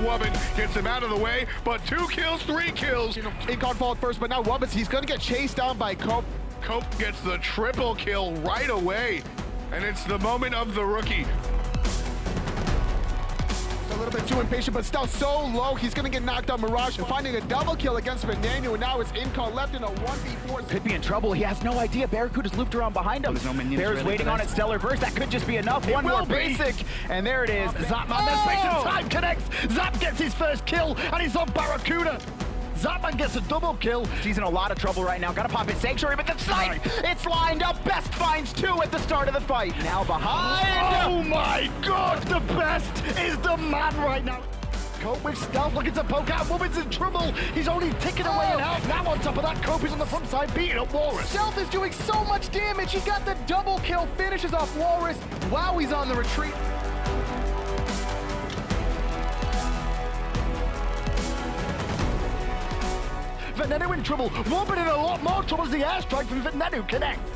Yammyn, gets him out of the way, but 2 kills, 3 kills. Incon fall first, but now Wubbins, he's gonna get chased down by Cope. Cope gets the triple kill right away, and it's the moment of the rookie. A little bit too impatient, but still so low. He's gonna get knocked on Mirage, finding a double kill against Venenu, and now it's Incon left in a 1v4. Could be in trouble. He has no idea. Barracuda's looped around behind him. There's no minions Bear's really waiting on it. Stellar Burst. That could just be enough. One more basic. And there it is. Zapman, there's basic time connects. Zap gets his first kill, and he's on Barracuda. Zapman gets a double kill. He's in a lot of trouble right now. Gotta pop his Sanctuary, but the snipe! It's lined up. Best finds 2 at the start of the fight. Now behind. Oh my god! The Best is the man right now. Cope with stealth, looking to poke out. Wubbins in trouble. He's only ticking away in health. Now on top of that, Cope is on the front side, beating up Walrus. Stealth is doing so much damage. He got the double kill, finishes off Walrus. Wow, he's on the retreat. Venenu in trouble. Wubbin in a lot more trouble as the airstrike from Venenu connects.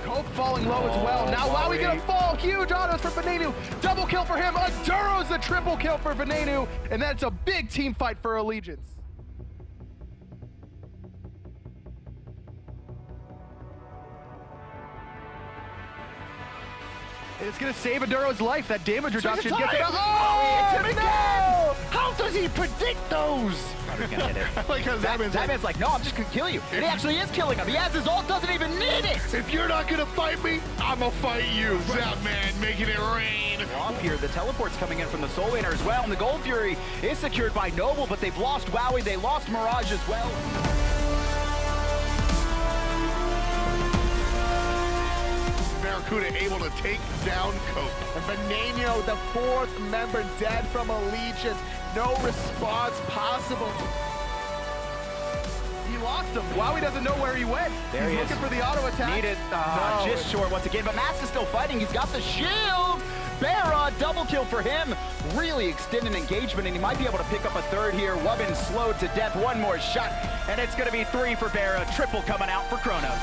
Cope falling low as well. Now Wowie gonna fall. Huge autos for Venenu. Double kill for him. Enduro's the triple kill for Venenu. And that's a big team fight for Allegiance. And it's gonna save Enduro's life. That damage reduction gets it. Oh, it's him again! How does he predict those? Gonna hit it. Because That man's like, no, I'm just gonna kill you. And he actually is killing him. He has his ult, doesn't even need it. if you're not gonna fight me, I'ma fight you. Zapman making it rain. Off here, the teleport's coming in from the Soul Laner as well, and the Gold Fury is secured by Noble, but they've lost Wowie, they lost Mirage as well. Barracuda able to take down Cope. And Veneno, the 4th member dead from Allegiance. No response possible. He lost him. Wowie doesn't know where he went. There He's he looking is. for the auto attack. Needed, No. just short once again, but Matt's is still fighting. He's got the shield. Barra, double kill for him. Really extended engagement, and he might be able to pick up a 3rd here. Wubbin slowed to death. One more shot, and it's going to be 3 for Barra. Triple coming out for Kronos.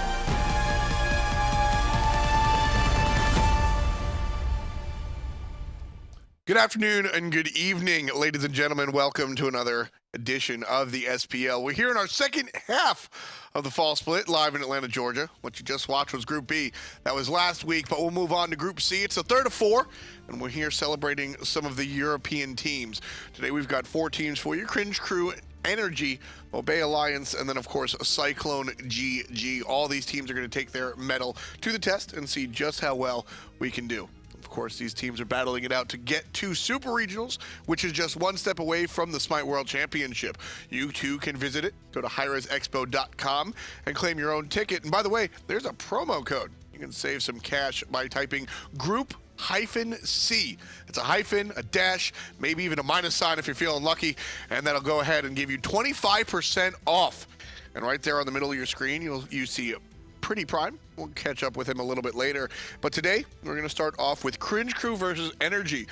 Good afternoon and good evening, ladies and gentlemen. Welcome to another edition of the SPL. We're here in our second half of the fall split, live in Atlanta, Georgia. What you just watched was Group B. That was last week, but we'll move on to Group C. It's the 3rd of 4, and we're here celebrating some of the European teams. Today we've got 4 teams for you: Cringe Crew, NRG, Obey Alliance, and then of course Cyclone GG. All these teams are going to take their mettle to the test and see just how well we can do. Of course, these teams are battling it out to get to Super Regionals, which is just one step away from the Smite World Championship. You too can visit it. Go to hi-rezexpo.com and claim your own ticket. And by the way, there's a promo code. You can save some cash by typing group-C. It's a hyphen, a dash, maybe even a minus sign if you're feeling lucky, and that'll go ahead and give you 25% off. And right there on the middle of your screen, you see Pretty Prime. We'll catch up with him a little bit later. But today, we're going to start off with Cringe Crew versus NRG.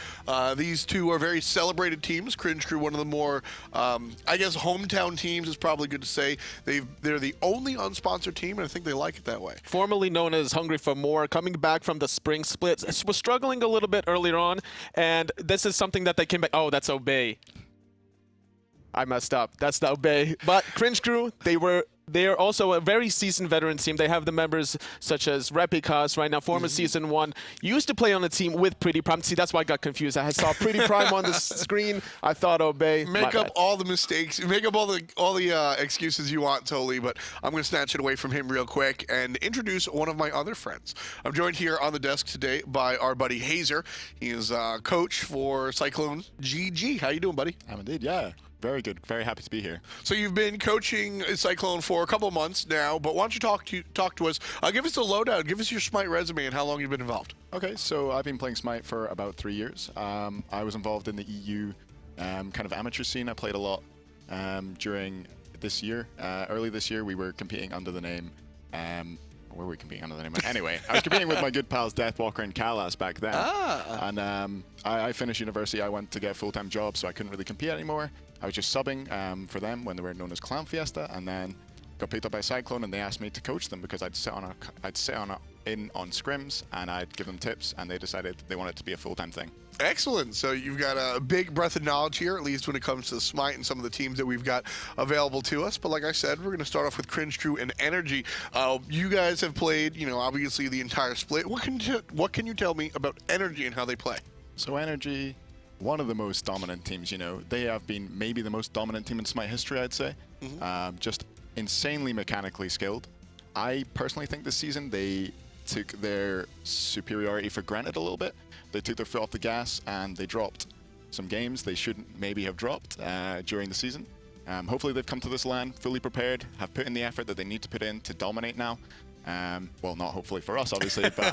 These two are very celebrated teams. Cringe Crew, one of the more, I guess, hometown teams is probably good to say. They're the only unsponsored team, and I think they like it that way. Formerly known as Hungry for More, coming back from the spring splits, was struggling a little bit earlier on, and this is something that they came back. Oh, that's Obey. I messed up. That's the Obey. But Cringe Crew, they're also a very seasoned veteran team. They have the members such as Repikas right now, former Season 1. Used to play on a team with Pretty Prime. See, that's why I got confused. I saw Pretty Prime on the screen. I thought Obey. Make up all the mistakes. Make up all the excuses you want, totally, but I'm going to snatch it away from him real quick and introduce one of my other friends. I'm joined here on the desk today by our buddy Hazer. He is coach for Cyclone GG. How you doing, buddy? I'm indeed, yeah. Very good. Very happy to be here. So you've been coaching Cyclone for a couple of months now, but why don't you talk to us? Give us the lowdown. Give us your Smite resume and how long you've been involved. Okay, so I've been playing Smite for about 3 years. I was involved in the EU kind of amateur scene. I played a lot during this year. Early this year, we were competing under the name. Where were we competing under the name? Anyway, I was competing with my good pals Deathwalker and Kalas back then. And I finished university. I went to get a full-time job, so I couldn't really compete anymore. I was just subbing for them when they were known as Clown Fiesta, and then got picked up by Cyclone, and they asked me to coach them because I'd sit on in on scrims, and I'd give them tips, and they decided they wanted it to be a full-time thing. Excellent. So you've got a big breadth of knowledge here, at least when it comes to Smite and some of the teams that we've got available to us. But like I said, we're going to start off with Cringe Crew and NRG. You guys have played, obviously the entire split. What can you tell me about NRG and how they play? So NRG, one of the most dominant teams, they have been maybe the most dominant team in Smite history, I'd say. Just insanely mechanically skilled. I personally think this season they took their superiority for granted a little bit. They took their foot off the gas and they dropped some games they shouldn't maybe have dropped during the season. Hopefully they've come to this LAN fully prepared, have put in the effort that they need to put in to dominate now. Well, not hopefully for us, obviously, but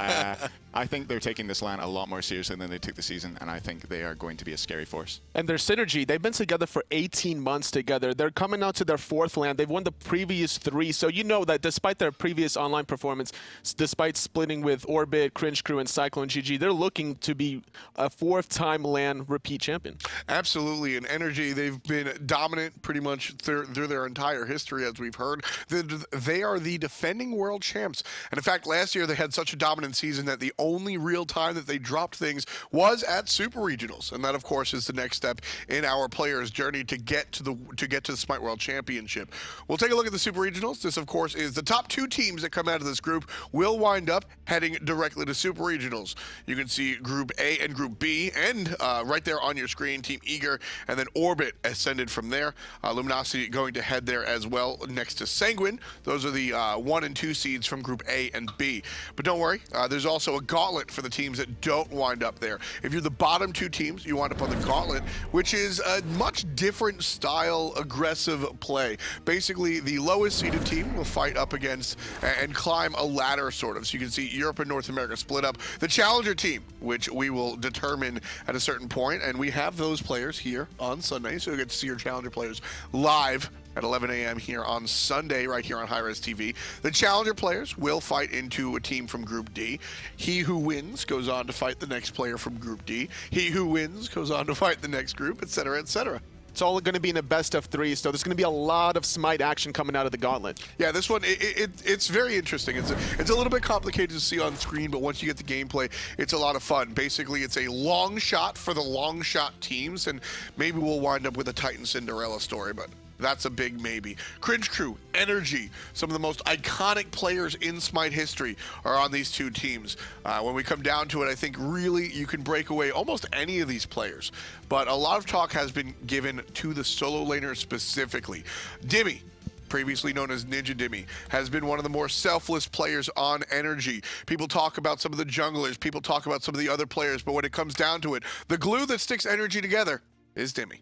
I think they're taking this LAN a lot more seriously than they took the season, and I think they are going to be a scary force. And their synergy, they've been together for 18 months together. They're coming out to their 4th LAN. They've won the previous 3, so you know that despite their previous online performance, despite splitting with Orbit, Cringe Crew, and Cyclone GG, they're looking to be a 4th-time LAN repeat champion. Absolutely, and NRG, they've been dominant pretty much through their entire history, as we've heard. They are the defending world champions. And in fact, last year they had such a dominant season that the only real time that they dropped things was at Super Regionals, and that of course is the next step in our players' journey to get to the Smite World Championship. We'll take a look at the Super Regionals. This of course is the top 2 teams that come out of this group will wind up heading directly to Super Regionals. You can see Group A and Group B, and right there on your screen, Team Eager, and then Orbit ascended from there. Luminosity going to head there as well next to Sanguine. Those are the 1 and 2 seeds from Group A and B. But don't worry, there's also a gauntlet for the teams that don't wind up there. If you're the bottom 2 teams, you wind up on the gauntlet, which is a much different style, aggressive play. Basically, the lowest seeded team will fight up against and climb a ladder, sort of. So you can see Europe and North America split up. The challenger team, which we will determine at a certain point, and we have those players here on Sunday, so you get to see your challenger players live at 11 a.m. here on Sunday, right here on hi-rez TV. The challenger players will fight into a team from Group D. He who wins goes on to fight the next player from Group D. He who wins goes on to fight the next group, etc., etc. It's all going to be in a best of 3, so there's going to be a lot of Smite action coming out of the gauntlet. Yeah, this one, it's very interesting. It's a little bit complicated to see on screen, but once you get the gameplay, it's a lot of fun. Basically, it's a long shot for the long shot teams, and maybe we'll wind up with a Titan Cinderella story, but that's a big maybe. Cringe Crew, NRG, some of the most iconic players in Smite history are on these 2 teams. When we come down to it, I think really you can break away almost any of these players. But a lot of talk has been given to the solo laner specifically. Dimi, previously known as Ninja Dimi, has been one of the more selfless players on NRG. People talk about some of the junglers, people talk about some of the other players, but when it comes down to it, the glue that sticks NRG together is Dimi.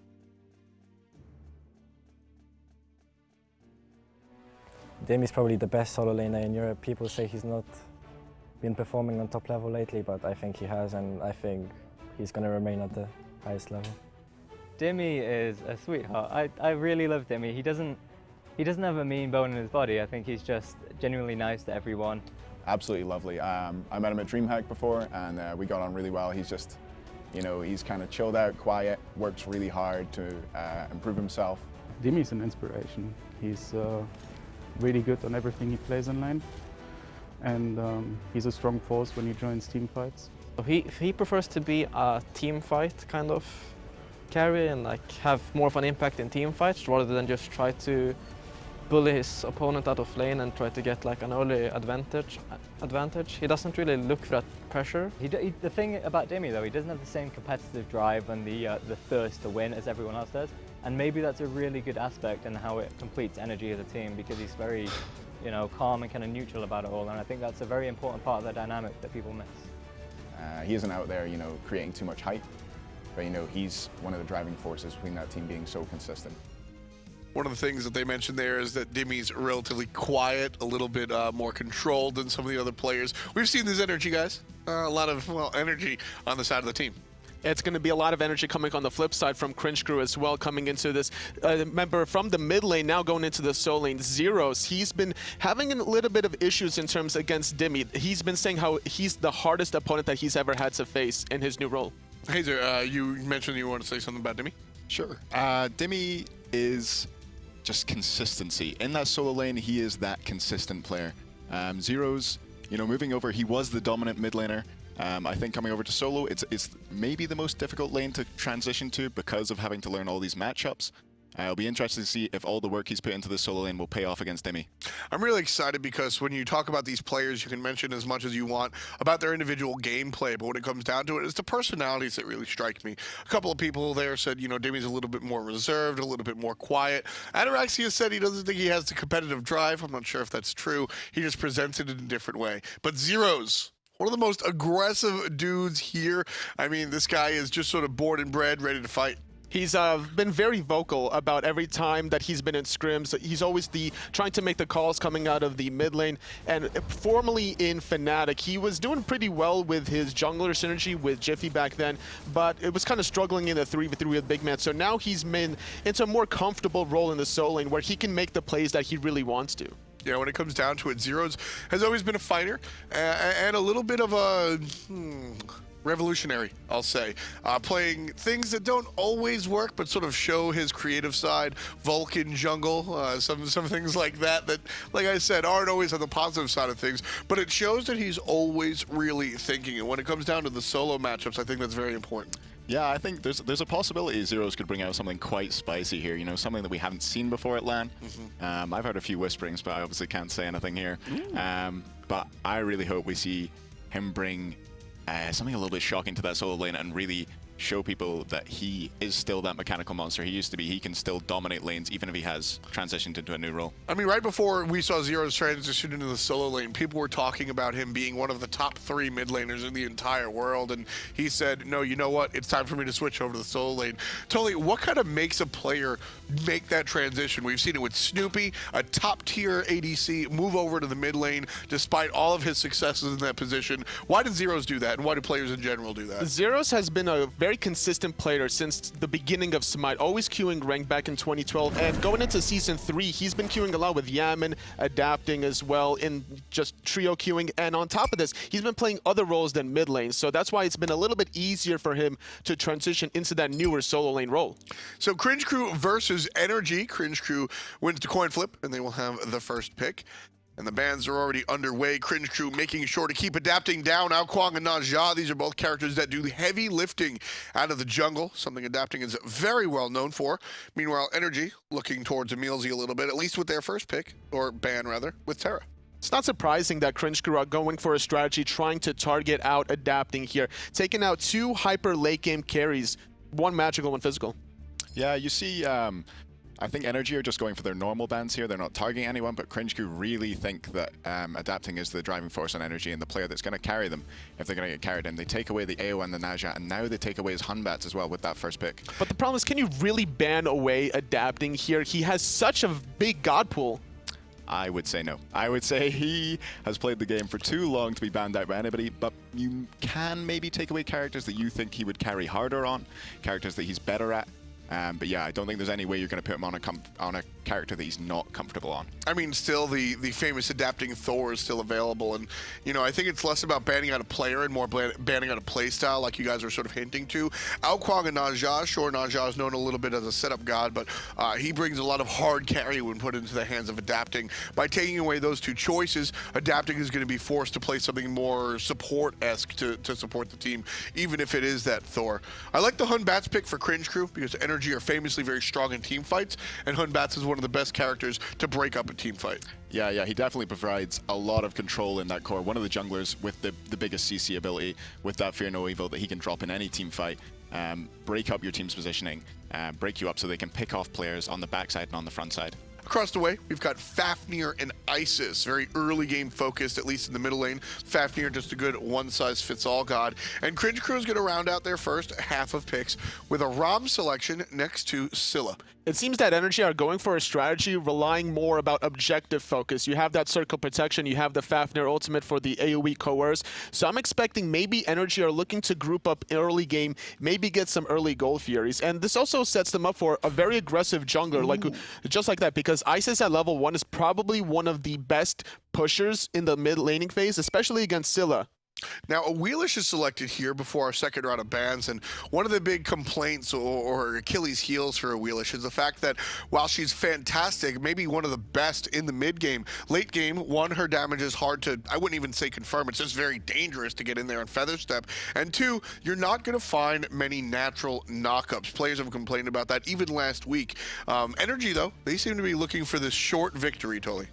Dimi's probably the best solo laner in Europe. People say he's not been performing on top level lately, but I think he has, and I think he's going to remain at the highest level. Dimi is a sweetheart. I really love Dimi. He doesn't have a mean bone in his body. I think he's just genuinely nice to everyone. Absolutely lovely. I met him at DreamHack before, and we got on really well. He's just, he's kind of chilled out, quiet, works really hard to improve himself. Dimi's an inspiration. He's really good on everything he plays in lane, and he's a strong force when he joins team fights. He prefers to be a team fight kind of carry and have more of an impact in team fights rather than just try to bully his opponent out of lane and try to get an early advantage. He doesn't really look for that pressure. The thing about Dimi though, he doesn't have the same competitive drive and the thirst to win as everyone else does. And maybe that's a really good aspect in how it completes energy as a team, because he's very, calm and kind of neutral about it all. And I think that's a very important part of the dynamic that people miss. He isn't out there, creating too much hype, but he's one of the driving forces between that team being so consistent. One of the things that they mentioned there is that Dimi's relatively quiet, a little bit more controlled than some of the other players. We've seen this energy, guys. A lot of energy on the side of the team. It's going to be a lot of energy coming on the flip side from Cringe Crew as well, coming into this member from the mid lane, now going into the solo lane. Zyrhoes, he's been having a little bit of issues in terms against Dimi. He's been saying how he's the hardest opponent that he's ever had to face in his new role. Hazer, you mentioned you want to say something about Dimi? Sure. Dimi is just consistency. In that solo lane, he is that consistent player. Zyrhoes you know, moving over, he was the dominant mid laner. I think coming over to solo, it's maybe the most difficult lane to transition to because of having to learn all these matchups. It'll be interesting to see if all the work he's put into the solo lane will pay off against Dimi. I'm really excited because when you talk about these players, you can mention as much as you want about their individual gameplay, but when it comes down to it, it's the personalities that really strike me. A couple of people there said, you know, Dimi's a little bit more reserved, a little bit more quiet. Ataraxia said he doesn't think he has the competitive drive. I'm not sure if that's true. He just presents it in a different way. But Zyrhoes, one of the most aggressive dudes here. I mean, this guy is just sort of born and bred, ready to fight. He's been very vocal about every time that he's been in scrims. He's always trying to make the calls coming out of the mid lane. And formerly in Fnatic, he was doing pretty well with his jungler synergy with Jiffy back then, but it was kind of struggling in the 3v3 with big man. So now he's been into a more comfortable role in the solo lane where he can make the plays that he really wants to. Yeah, when it comes down to it, Zyrhoes has always been a fighter and a little bit of a revolutionary, I'll say. Playing things that don't always work, but sort of show his creative side. Vulcan jungle, some things like that, like I said, aren't always on the positive side of things, but it shows that he's always really thinking. And when it comes down to the solo matchups, I think that's very important. Yeah, I think there's a possibility Zyrhoes could bring out something quite spicy here, you know, something that we haven't seen before at LAN. I've heard a few whisperings, but I obviously can't say anything here. But I really hope we see him bring something a little bit shocking to that solo lane and really show people that he is still that mechanical monster he used to be. He can still dominate lanes even if he has transitioned into a new role. I mean, right before we saw Zyrhoes transition into the solo lane, people were talking about him being one of the top 3 mid laners in the entire world, and he said, no, you know what? It's time for me to switch over to the solo lane. Totally, what kind of makes a player make that transition? We've seen it with Snoopy, a top-tier ADC, move over to the mid lane despite all of his successes in that position. Why did Zyrhoes do that, and why do players in general do that? Zyrhoes has been a very consistent player since the beginning of Smite, always queuing ranked back in 2012, and going into Season 3, he's been queuing a lot with Yammyn, adapting as well in just trio queuing, and on top of this, he's been playing other roles than mid lane, so that's why it's been a little bit easier for him to transition into that newer solo lane role. So Cringe Crew versus NRG. Cringe Crew wins the coin flip, and they will have the first pick. And the bans are already underway. Cringe Crew making sure to keep adapting down. Kwang and Najah, these are both characters that do heavy lifting out of the jungle, something adapting is very well known for. Meanwhile, NRG looking towards EmilZy a little bit, at least with their first pick, or ban rather, with Terra. It's not surprising that Cringe Crew are going for a strategy, trying to target out adapting here, taking out 2 hyper late game carries, 1 magical, 1 physical. Yeah, you see, I think NRG are just going for their normal bans here. They're not targeting anyone, but Cringe Crew really think that adapting is the driving force on NRG and the player that's going to carry them if they're going to get carried in. They take away the AO and the Najah, and now they take away his Batz as well with that first pick. But the problem is, can you really ban away adapting here? He has such a big god pool. I would say no. I would say he has played the game for too long to be banned out by anybody, but you can maybe take away characters that you think he would carry harder on, characters that he's better at. But yeah, I don't think there's any way you're going to put him on a character that he's not comfortable on. I mean, still the famous adapting Thor is still available, and you know, I think it's less about banning out a player and more banning out a playstyle, like you guys are sort of hinting to. Kwang and Najah, sure, Najah is known a little bit as a setup god, but he brings a lot of hard carry when put into the hands of adapting. By taking away those 2 choices, adapting is going to be forced to play something more support-esque to support the team, even if it is that Thor. I like the Batz pick for Cringe Crew because NRG are famously very strong in team fights, and Batz is one of the best characters to break up a team fight. Yeah, he definitely provides a lot of control in that core. One of the junglers with the biggest CC ability, with that Fear No Evil that he can drop in any team fight, break up your team's positioning, break you up so they can pick off players on the backside and on the front side. Across the way, we've got Fafnir and Isis, very early game focused, at least in the middle lane. Fafnir just a good one-size-fits-all god. And Cringe Crew is going to round out their first half of picks with a Ram selection next to Scylla. It seems that NRG are going for a strategy relying more about objective focus. You have that circle protection, you have the Fafnir ultimate for the AoE coerce. So I'm expecting maybe NRG are looking to group up early game, maybe get some early gold furies. And this also sets them up for a very aggressive jungler, just like that, because Isis at level 1 is probably one of the best pushers in the mid laning phase, especially against Scylla. Now, Awilix is selected here before our second round of bans, and one of the big complaints or Achilles heels for Awilix is the fact that while she's fantastic, maybe one of the best in the mid game, late game, one, her damage is hard to, I wouldn't even say confirm, it's just very dangerous to get in there on Feather Step, and two, you're not going to find many natural knockups. Players have complained about that even last week. NRG, though, they seem to be looking for this short victory, Tolly.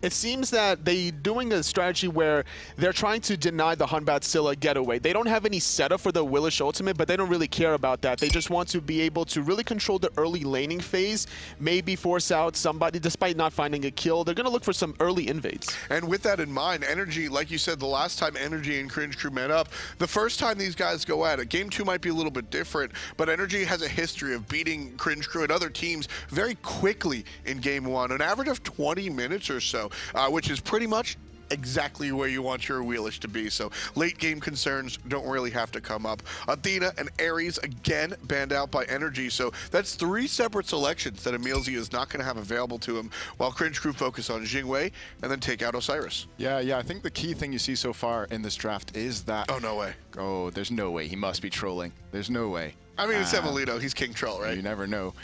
It seems that they're doing a strategy where they're trying to deny the Hunbat Scylla getaway. They don't have any setup for the Awilix ultimate, but they don't really care about that. They just want to be able to really control the early laning phase, maybe force out somebody despite not finding a kill. They're going to look for some early invades. And with that in mind, NRG, like you said, the last time NRG and Cringe Crew met up, the first time these guys go at it, game 2 might be a little bit different, but NRG has a history of beating Cringe Crew and other teams very quickly in game 1, an average of 20 minutes or so. Which is pretty much exactly where you want your Awilix to be. So late game concerns don't really have to come up. Athena and Ares again banned out by NRG. So that's 3 separate selections that EmilZy is not going to have available to him, while Cringe Crew focus on Jingwei and then take out Osiris. Yeah, I think the key thing you see so far in this draft is that... Oh, no way. Oh, there's no way. He must be trolling. There's no way. I mean, it's emilitoo. He's King Troll, right? You never know.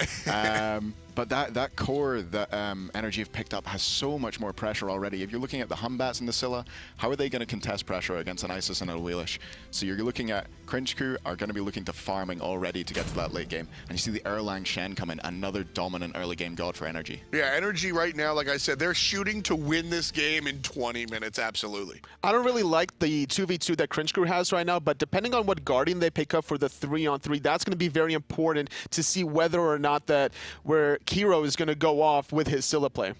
But that core that NRG have picked up has so much more pressure already. If you're looking at the Humbats and the Scylla, how are they going to contest pressure against an Isis and an Awilix? So you're looking at Cringe Crew are going to be looking to farming already to get to that late game. And you see the Erlang Shen come in, another dominant early game god for NRG. Yeah, NRG right now, like I said, they're shooting to win this game in 20 minutes, absolutely. I don't really like the 2v2 that Cringe Crew has right now, but depending on what Guardian they pick up for the 3-on-3, that's going to be very important to see whether or not that where Kero is going to go off with his Scylla play.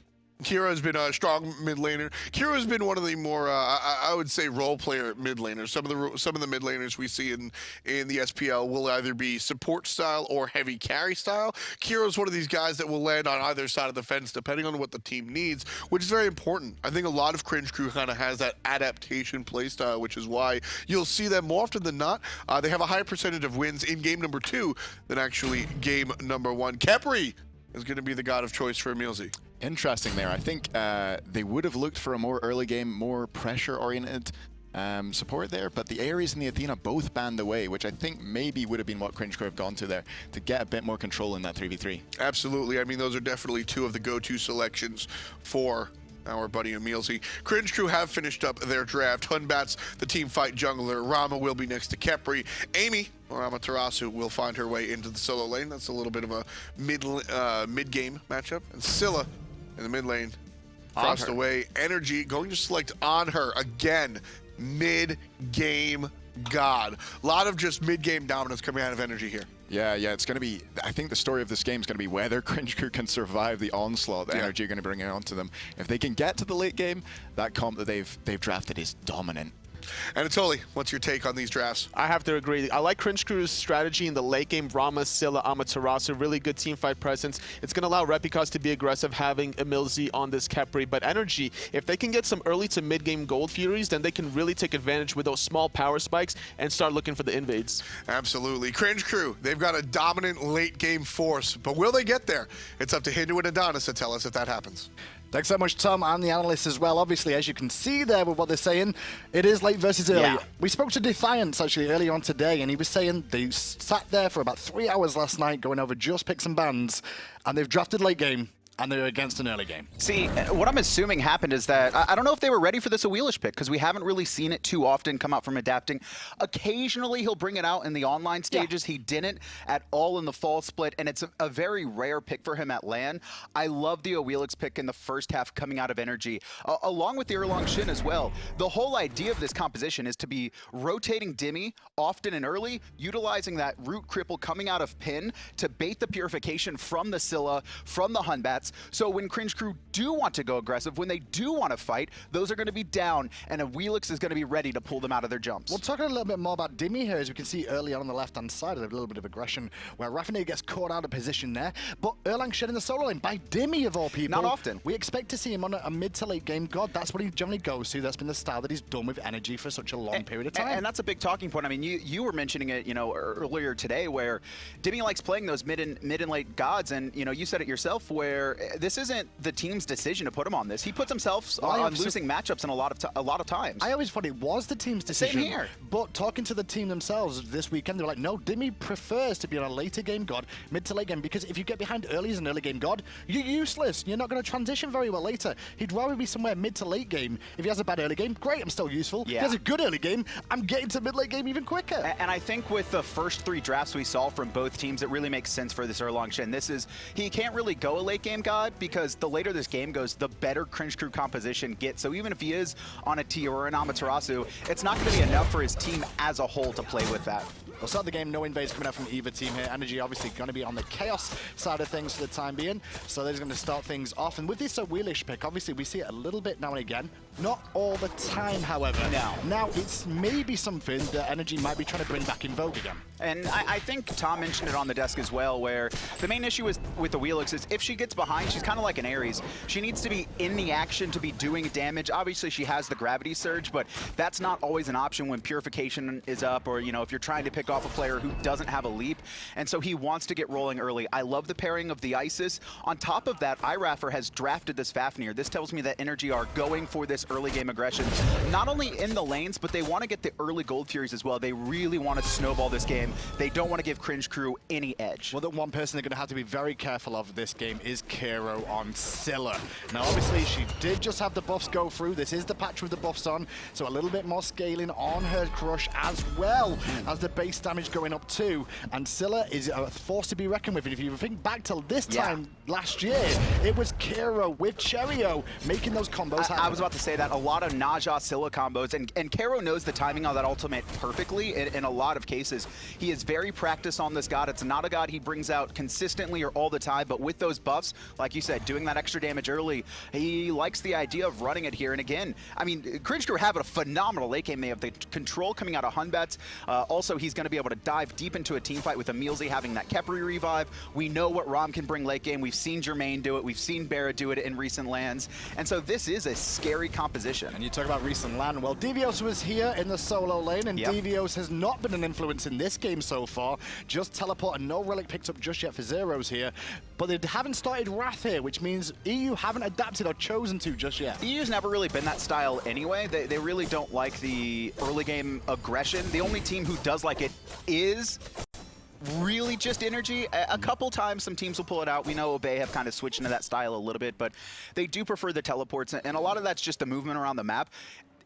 Kero has been a strong mid laner. Kero has been one of the more, I would say, role player mid laners. Some of the mid laners we see in the SPL will either be support style or heavy carry style. Kero is one of these guys that will land on either side of the fence depending on what the team needs, which is very important. I think a lot of Cringe Crew kind of has that adaptation play style, which is why you'll see them more often than not. They have a higher percentage of wins in game number 2 than actually game number 1. Khepri is going to be the god of choice for EmilZy. Interesting there. I think they would have looked for a more early game, more pressure-oriented support there, but the Ares and the Athena both banned away, which I think maybe would have been what Cringe Crew have gone to there to get a bit more control in that 3v3. Absolutely. I mean, those are definitely 2 of the go-to selections for our buddy EmilZy. Cringe Crew have finished up their draft. Hunbat's the team fight jungler. Rama will be next to Khepri. Amy, or Amaterasu, will find her way into the solo lane. That's a little bit of a mid-game matchup. And Scylla in the mid lane crossed away. NRG going to select Anhur again. Mid-game god. A lot of just mid-game dominance coming out of NRG here. Yeah, it's going to be, I think the story of this game is going to be whether Cringe Crew can survive the onslaught that NRG are going to bring onto them. If they can get to the late game, that comp that they've drafted is dominant. Anatoly, what's your take on these drafts? I have to agree. I like Cringe Crew's strategy in the late game. Rama, Scylla, Amaterasu, really good team fight presence. It's going to allow Repikas to be aggressive, having EmilZy on this Khepri. But NRG, if they can get some early to mid game gold furies, then they can really take advantage with those small power spikes and start looking for the invades. Absolutely. Cringe Crew, they've got a dominant late game force, but will they get there? It's up to Hindu and Adonis to tell us if that happens. Thanks so much, Tom, and the analysts as well. Obviously, as you can see there with what they're saying, it is late versus early. Yeah. We spoke to Defiance actually earlier on today, and he was saying they sat there for about 3 hours last night going over just picks and bans, and they've drafted late game, and they're against an early game. See, what I'm assuming happened is that, I don't know if they were ready for this Awilix pick, because we haven't really seen it too often come out from adapting. Occasionally, he'll bring it out in the online stages. He didn't at all in the fall split, and it's a very rare pick for him at LAN. I love the Awilix pick in the first half coming out of NRG, along with the Erlang Shen as well. The whole idea of this composition is to be rotating Dimi often and early, utilizing that root cripple coming out of pin to bait the purification from the Scylla, from the Hunbats. So when Cringe Crew do want to go aggressive, when they do want to fight, those are going to be down, and Awilix is going to be ready to pull them out of their jumps. We'll talk a little bit more about Dimi here, as we can see early on the left-hand side, a little bit of aggression, where Fafnir gets caught out of position there, but Erlang Shen in the solo lane by Dimi, of all people. Not often. We expect to see him on a mid to late game god. That's what he generally goes to. That's been the style that he's done with NRG for such a long period of time. And that's a big talking point. I mean, you were mentioning it, earlier today, where Dimi likes playing those mid and late gods, and you said it yourself, where remember, this isn't the team's decision to put him on this. He puts himself on losing matchups in a lot of times. I always thought it was the team's decision. Same here. But talking to the team themselves this weekend, they're like, no, Dimi prefers to be on a later game god, mid to late game, because if you get behind early as an early game god, you're useless. You're not going to transition very well later. He'd rather be somewhere mid to late game. If he has a bad early game, great, I'm still useful. If he has a good early game, I'm getting to mid-late game even quicker. And I think with the first 3 drafts we saw from both teams, it really makes sense for this Erlang Shen. He can't really go a late game god because the later this game goes, the better Cringe Crew composition gets. So even if he is on a tier or an Amaterasu, it's not going to be enough for his team as a whole to play with that. We'll start the game, no invades coming out from either team here. NRG obviously going to be on the Chaos side of things for the time being, so they're going to start things off. And with this Awilix pick, obviously we see it a little bit now and again. Not all the time, however. Now it's maybe something that NRG might be trying to bring back in vogue again. And I think Tom mentioned it on the desk as well, where the main issue with Awilix is if she gets behind, she's kind of like an Ares. She needs to be in the action to be doing damage. Obviously, she has the gravity surge, but that's not always an option when Purification is up or, you know, if you're trying to pick off a player who doesn't have a leap. And so he wants to get rolling early. I love the pairing of the Isis. On top of that, iRaffer has drafted this Fafnir. This tells me that NRG are going for this early game aggression, not only in the lanes, but they want to get the early Gold Furies as well. They really want to snowball this game. They don't want to give Cringe Crew any edge. Well, the one person they're going to have to be very careful of this game is Kero on Scylla. Now, obviously, she did just have the buffs go through. This is the patch with the buffs on, so a little bit more scaling on her crush as well as the base damage going up too. And Scylla is a force to be reckoned with. And if you think back to this time last year, it was Kero with Cherio making those combos happen. I was about to say that. A lot of Naja Scylla combos, and Kero knows the timing of that ultimate perfectly in a lot of cases. He is very practiced on this god. It's not a god he brings out consistently or all the time, but with those buffs, like you said, doing that extra damage early, he likes the idea of running it here. And again, I mean, Cringe Crew have a phenomenal late game. They have the control coming out of Batz. Also, he's going to be able to dive deep into a team fight with EmilZy having that Khepri revive. We know what Ram can bring late game. We've seen Jermaine do it. We've seen Barra do it in recent lands. And so this is a scary composition. And you talk about recent land. Well, Devios was here in the solo lane, and Devios has not been an influence in this game so far. Just teleport and no relic picked up just yet for Zyrhoes here. But they haven't started Wrath here, which means EU haven't adapted or chosen to just yet. EU's never really been that style anyway. They really don't like the early game aggression. The only team who does like it is really just NRG. A couple times some teams will pull it out. We know Obey have kind of switched into that style a little bit, but they do prefer the teleports, and a lot of that's just the movement around the map.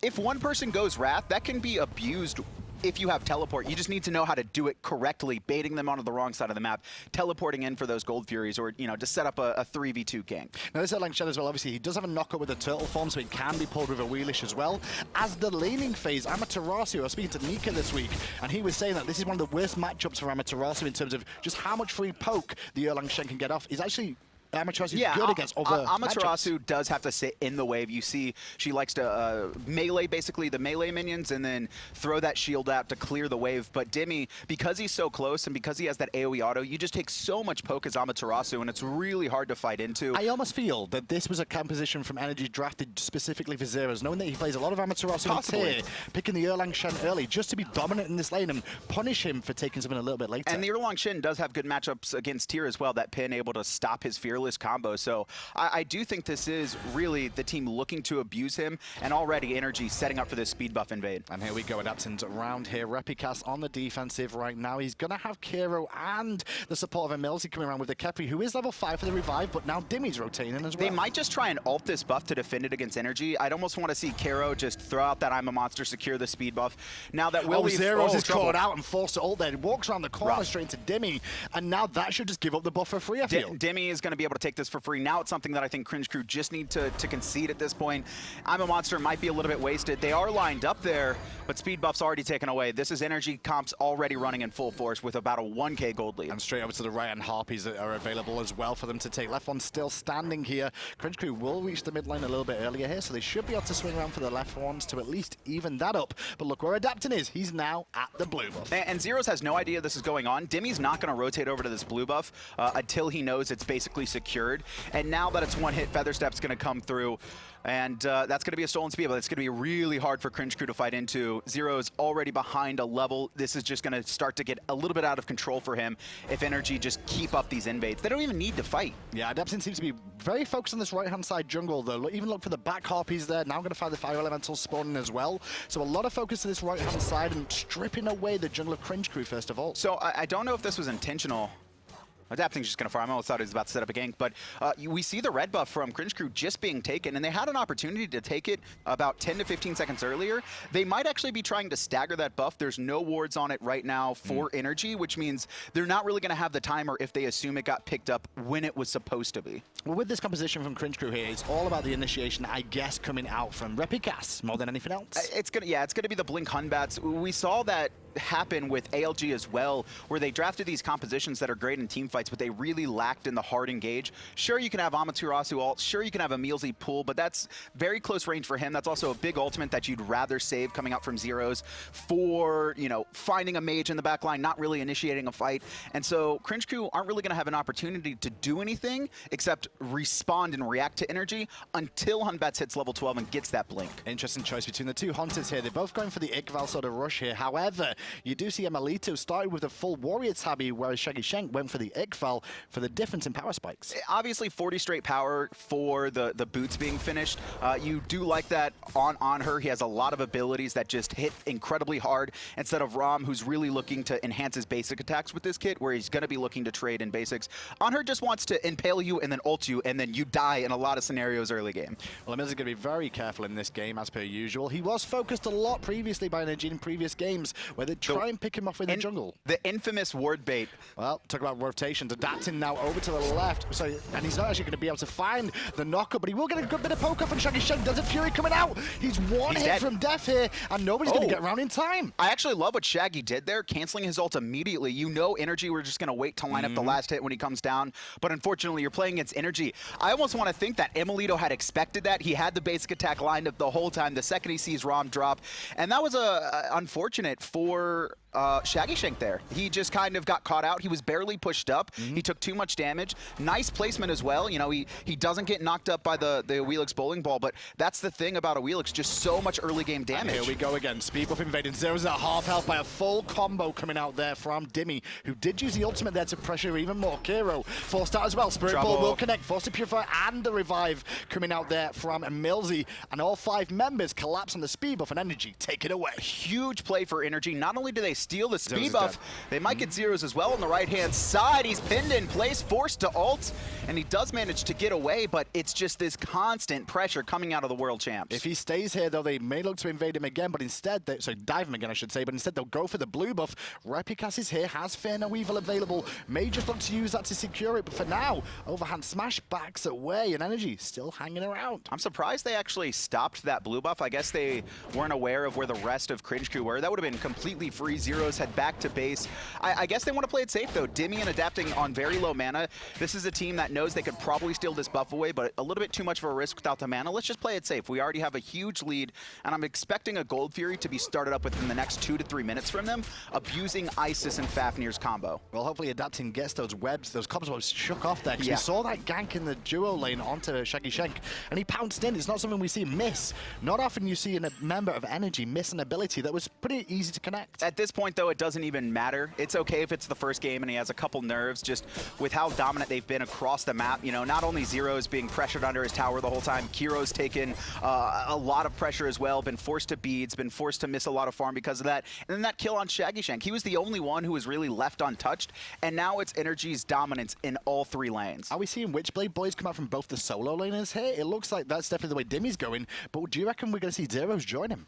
If one person goes Wrath, that can be abused. If you have teleport, you just need to know how to do it correctly, baiting them onto the wrong side of the map, teleporting in for those Gold Furies, or, you know, to set up a 3v2 gang. Now, this Erlang Shen as well, obviously, he does have a knockup with a turtle form, so he can be pulled with Awilix as well. As the laning phase, Amaterasu, I was speaking to Nika this week, and he was saying that this is one of the worst matchups for Amaterasu in terms of just how much free poke the Erlang Shen can get off. He's actually Amaterasu is good against other Amaterasu matchups. does have to sit in the wave. You see, she likes to melee basically the melee minions and then throw that shield out to clear the wave. But Dimi, because he's so close and because he has that AoE auto, you just take so much poke as Amaterasu, and it's really hard to fight into. I almost feel that this was a composition from NRG drafted specifically for Zyrhoes, knowing that he plays a lot of Amaterasu in tier, picking the Erlang Shen early just to be dominant in this lane and punish him for taking something a little bit later. And the Erlang Shen does have good matchups against tier as well. That pin able to stop his fearless combo. So I do think this is really the team looking to abuse him, and already NRG setting up for this speed buff invade. And here we go, adapting around here. Repikas on the defensive right now. He's going to have Kero and the support of EmilZy coming around with the Khepri, who is level 5 for the revive, but now Dimi's rotating as well. They might just try and ult this buff to defend it against NRG. I'd almost want to see Kero just throw out that I'm a monster, secure the speed buff. Now that will leave Zyrhoes is caught out and forced to ult there. He walks around the corner straight into Dimi, and now that should just give up the buff for free, I feel. Dimi is going to be able to take this for free. Now it's something that I think Cringe Crew just need to concede at this point. I'm a monster might be a little bit wasted. They are lined up there, but speed buff's already taken away. This is NRG comps already running in full force with about a 1k gold lead. And straight over to the right, and Harpies are available as well for them to take. Left one still standing here. Cringe Crew will reach the mid lane a little bit earlier here, so they should be able to swing around for the left ones to at least even that up. But look where Adaptin is. He's now at the blue buff. And Zyrhoes has no idea this is going on. Dimi's not going to rotate over to this blue buff until he knows it's basically secure. secured. And now that it's one hit, Featherstep's going to come through. And that's going to be a stolen speed, but it's going to be really hard for Cringe Crew to fight into. Zyrhoes already behind a level. This is just going to start to get a little bit out of control for him if NRG just keep up these invades. They don't even need to fight. Yeah, Adeptin seems to be very focused on this right-hand side jungle, though. Even look for the back harpies there. Now going to find the fire elementals spawning as well. So a lot of focus to this right-hand side and stripping away the jungle of Cringe Crew, first of all. So I don't know if this was intentional. Adapting's just going to farm. I almost thought he was about to set up a gank, but we see the red buff from Cringe Crew just being taken, and they had an opportunity to take it about 10 to 15 seconds earlier. They might actually be trying to stagger that buff. There's no wards on it right now for NRG, which means they're not really going to have the timer if they assume it got picked up when it was supposed to be. Well, with this composition from Cringe Crew here, it's all about the initiation, I guess, coming out from Repikas more than anything else. It's gonna be the Blink Hunbats. We saw that happen with ALG as well, where they drafted these compositions that are great in team fights, but they really lacked in the hard engage. Sure, you can have Amaterasu ult, sure you can have EmilZy pull, but that's very close range for him. That's also a big ultimate that you'd rather save coming out from Zyrhoes for, you know, finding a mage in the back line, not really initiating a fight. And so Cringe Crew aren't really gonna have an opportunity to do anything except respond and react to energy until Hunbats hits level 12 and gets that blink. Interesting choice between the two hunters here. They're both going for the Iqval sort of rush here. However, you do see emilitoo started with the full warrior tabby, whereas Shaggyshenk went for the Iqval for the difference in power spikes. Obviously 40 straight power for the boots being finished. You do like that on Anhur. He has a lot of abilities that just hit incredibly hard instead of Ram, who's really looking to enhance his basic attacks with this kit, where he's going to be looking to trade in basics. Anhur just wants to impale you and then ult you, and then you die in a lot of scenarios early game. Well, emilZy is going to be very careful in this game, as per usual. He was focused a lot previously by NRG in previous games, where they try and pick him off with the jungle. The infamous ward bait. Well, talk about rotations. Adapting now over to the left, and he's not actually going to be able to find the knocker, but he will get a good bit of poke off, and Shaggyshenk does it. Fury coming out. He's one hit dead from death here, and nobody's going to get around in time. I actually love what Shaggy did there, canceling his ult immediately. You know NRG were just going to wait to line up the last hit when he comes down, but unfortunately you're playing against NRG. I almost want to think that emilitoo had expected that. He had the basic attack lined up the whole time the second he sees Ram drop, and that was unfortunate for Shaggyshenk there. He just kind of got caught out. He was barely pushed up. He took too much damage. Nice placement as well. You know, he doesn't get knocked up by the Awilix bowling ball, but that's the thing about Awilix, just so much early game damage. And here we go again. Speed buff invading. Zyrhoes at half health by a full combo coming out there from Dimi, who did use the ultimate there to pressure even more. Kero forced out as well. Spirit Ball will connect. Forced to Purify and the revive coming out there from emilZy, and all 5 members collapse on the speed buff, and NRG take it away. Huge play for NRG. Not only do they steal the speed buff, they might get Zyrhoes as well on the right-hand side. He's pinned in place, forced to ult, and he does manage to get away, but it's just this constant pressure coming out of the world champs. If he stays here, though, they may look to invade him again, but instead, dive him again, I should say, but instead they'll go for the blue buff. Repikas is here, has Fear No Evil available, may just look to use that to secure it, but for now, overhand smash backs away, and NRG still hanging around. I'm surprised they actually stopped that blue buff. I guess they weren't aware of where the rest of Cringe Crew were. That would have been completely free. Zyrhoes had back to base. I guess they want to play it safe, though. Dimi and Adapting on very low mana. This is a team that knows they could probably steal this buff away, but a little bit too much of a risk without the mana. Let's just play it safe. We already have a huge lead, and I'm expecting a Gold Fury to be started up within the next 2 to 3 minutes from them, abusing Isis and Fafnir's combo. Well, hopefully Adapting gets those webs, those cobwebs shook off there, because we saw that gank in the duo lane onto Shaggyshenk, and he pounced in. It's not something we see miss. Not often you see a member of NRG miss an ability that was pretty easy to connect. At this point, though, it doesn't even matter. It's okay if it's the first game and he has a couple nerves, just with how dominant they've been across the map. You know, not only Zyrhoes being pressured under his tower the whole time, Kero's taken a lot of pressure as well, been forced to beads, been forced to miss a lot of farm because of that. And then that kill on Shaggyshenk. He was the only one who was really left untouched, and now it's NRG's dominance in all 3 lanes. Are we seeing Witchblade boys come out from both the solo laners here? It looks like that's definitely the way Dimi's going, but do you reckon we're going to see Zyrhoes join him?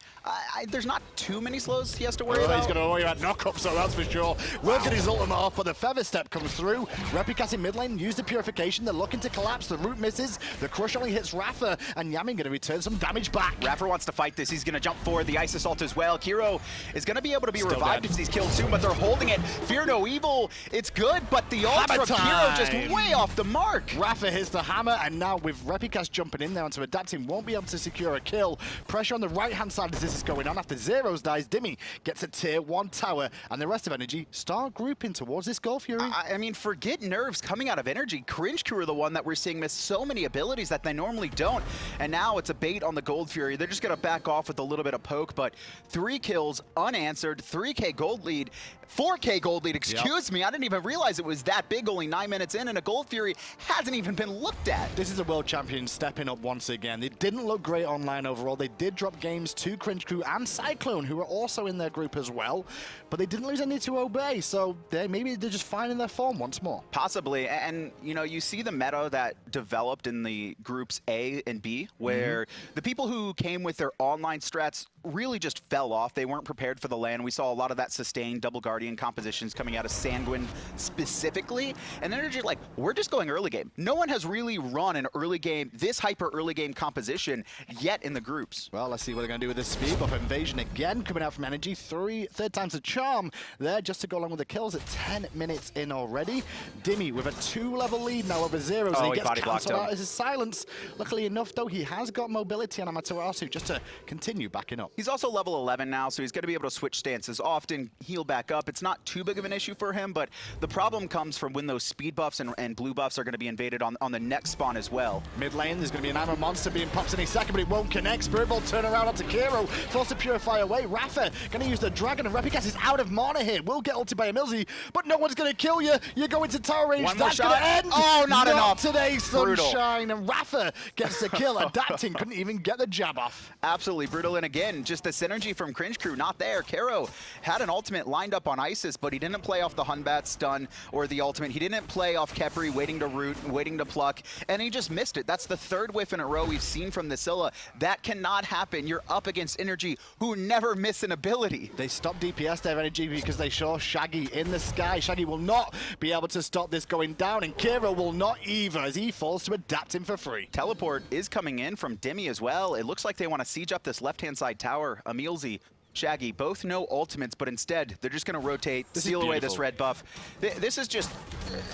There's not too many slows he has to worry about. He's going to worry about knock-up, so that's for sure. We'll get his ultimate off, but the Feather Step comes through. Repikas in mid lane, use the Purification. They're looking to collapse. The root misses. The Crush only hits iRaffer, and Yammyn going to return some damage back. iRaffer wants to fight this. He's going to jump forward. The Ice Assault as well. Kero is going to be able to be revived if he's killed soon, but they're holding it. Fear No Evil. It's good, but the ult from Kero just way off the mark. iRaffer hits the hammer, and now with Repikas jumping in there onto Adapting, won't be able to secure a kill. Pressure on the right-hand side as this is going on. After Zyrhoes dies, Dimi gets a tier 1 tower, and the rest of NRG start grouping towards this Gold Fury. I mean, forget nerves coming out of NRG. Cringe Crew are the one that we're seeing miss so many abilities that they normally don't. And now it's a bait on the Gold Fury. They're just going to back off with a little bit of poke, but 3 kills unanswered, 3K gold lead, 4K gold lead, excuse me. I didn't even realize it was that big, only 9 minutes in, and a Gold Fury hasn't even been looked at. This is a world champion stepping up once again. They didn't look great online overall. They did drop games to Cringe Crew and Cyclone, who are also in their group as well, but they didn't lose any to Obey, so maybe they're just finding their form once more. Possibly, and you know, you see the meta that developed in the groups A and B, where the people who came with their online strats really just fell off. They weren't prepared for the LAN. We saw a lot of that sustained double Guardian compositions coming out of Sanguine specifically, and they're just like, we're just going early game. No one has really run an early game, this hyper early game composition yet in the groups. Well, let's see what they're going to do with this speed buff. Invasion again coming out from NRG. Third time's a charm there just to go along with the kills at 10 minutes in already. Dimi with a 2-level lead now over Zyrhoes, and he gets cancelled out as his silence. Luckily enough, though, he has got mobility on Amaterasu just to continue backing up. He's also level 11 now, so he's going to be able to switch stances often, heal back up. It's not too big of an issue for him, but the problem comes from when those speed buffs and blue buffs are going to be invaded on the next spawn as well. Mid lane, there's going to be an ammo monster being popped any second, but it won't connect. Spirit Ball turn around onto Kero, forced to purify away. Raffer going to use the dragon, and Repikas is out of mana here. Will get ulted by EmilZy, but no one's going to kill you. You're going to tower range. That's going to end. Oh, not enough. Today, Brutal. Sunshine, and Raffer gets the kill. Adapting, couldn't even get the jab off. Absolutely brutal, and again, just the synergy from Cringe Crew, not there. Kero had an ultimate lined up on Isis, but he didn't play off the Hunbat stun or the ultimate. He didn't play off Khepri, waiting to root, waiting to pluck, and he just missed it. That's the 3rd whiff in a row we've seen from the Scylla. That cannot happen. You're up against NRG, who never miss an ability. They stopped DPS there, NRG, because they saw Shaggy in the sky. Shaggy will not be able to stop this going down, and Kero will not either as he falls to Adapting for free. Teleport is coming in from Dimi as well. It looks like they want to siege up this left-hand side tower. EmilZy, Shaggy, both no ultimates, but instead they're just going to rotate, seal away this red buff. This is just